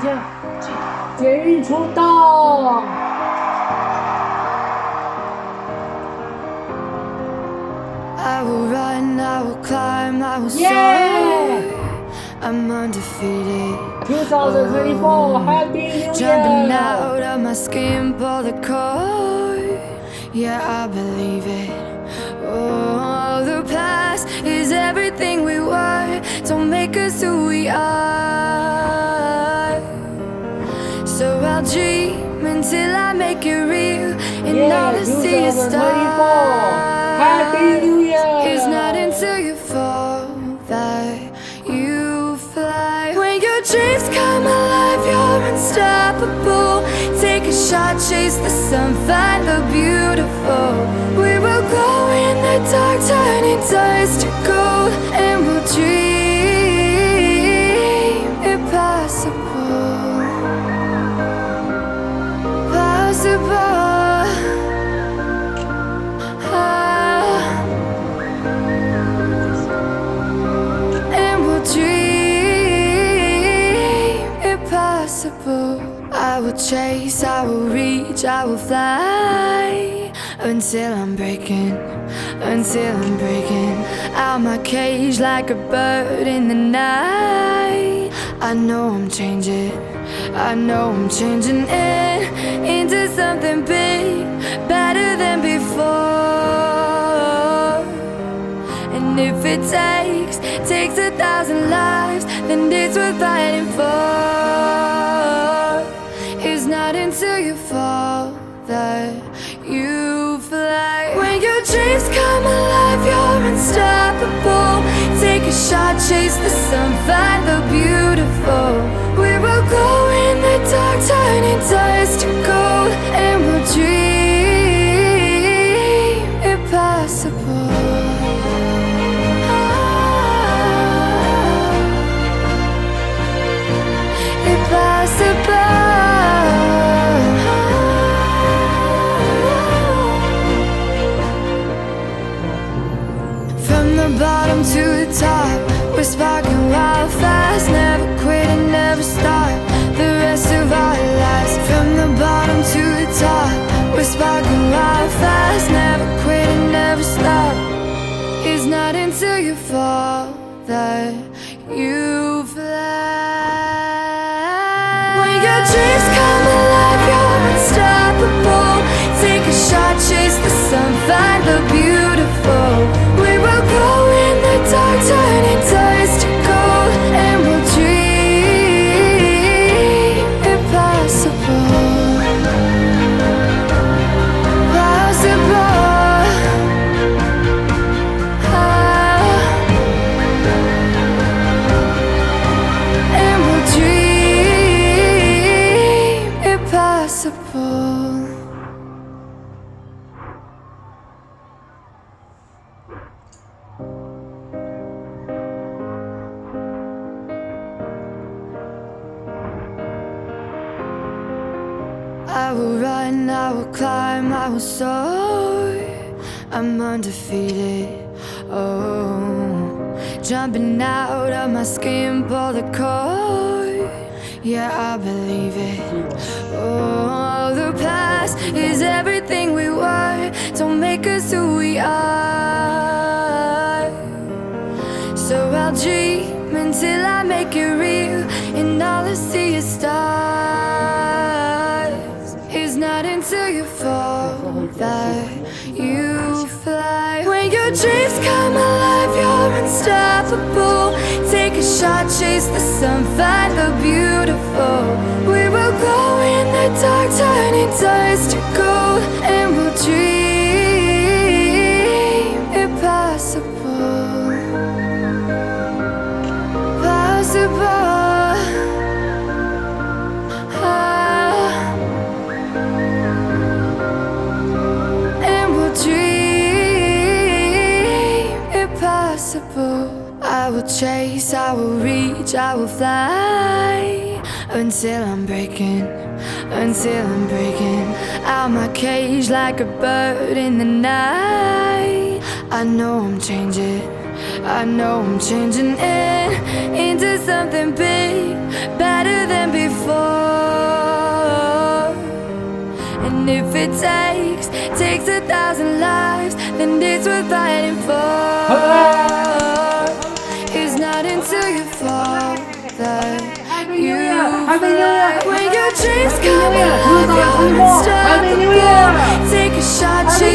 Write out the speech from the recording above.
一下，监狱出动。I will run, I will climb, I will soar. I'm undefeated. 2024, Happy New Jumping Year! out of my skin, pull the cord. Yeah, I believe it. Oh, the past is everything we were. Don't make us who we are. So I'll dream until I make it real, and all I see is 2024, stars. Happy New Year! It's not until you fall that you fly. When your dreams come alive, you're unstoppable. Take a shot, chase the sun, find the beautiful. We will glow in the dark, turning dust to gold, and we'll dream impossible. Possible. I will chase, I will reach, I will fly until I'm breaking out my cage like a bird in the night. I know I'm changing it into something big, better than before. And if it takes 1,000 lives, then it's worth fighting for. It's not until you fall that you fly. When your dreams come alive, you're unstoppable. Take a shot, chase the sun, find the beautiful. We will go in the dark, turning dust to gold, and we'll dream impossible. From the bottom to the top, we're sparking wild fast. Never quit and never stop the rest of our lives. From the bottom to the top, we're sparking wild fast. Never quit and never stop. It's not until you fall that you fly. When your dreams come alive, you're unstoppable. Take a shot, chase the sun, find the beautiful. We will go in the dark, turning dust to gold, and we'll dream impossible. Possible. And we'll dream impossible. I will run, I will climb, I will soar. I'm undefeated. Oh, jumping out of my skin, pull the cord. Yeah, I believe it. Oh, the past is everything we were. Don't make us who we are. So I'll dream until I make it real, and all I see is stars. It's not until you fall that you fly. When your dreams come alive, you're unstoppable. Take a shot, chase the sun, find the beautiful. We will go in the dark, turning dust to gold, and we'll dream impossible. Possible. I will chase, I will reach, I will fly until I'm breaking out my cage like a bird in the night. I know I'm changing I know I'm changing into something big, better than before. And if it takes 1,000 lives, then it's worth fighting for. It's not until you fall that you fly. When your dreams come alive, you're unstoppable. Take a shot, chase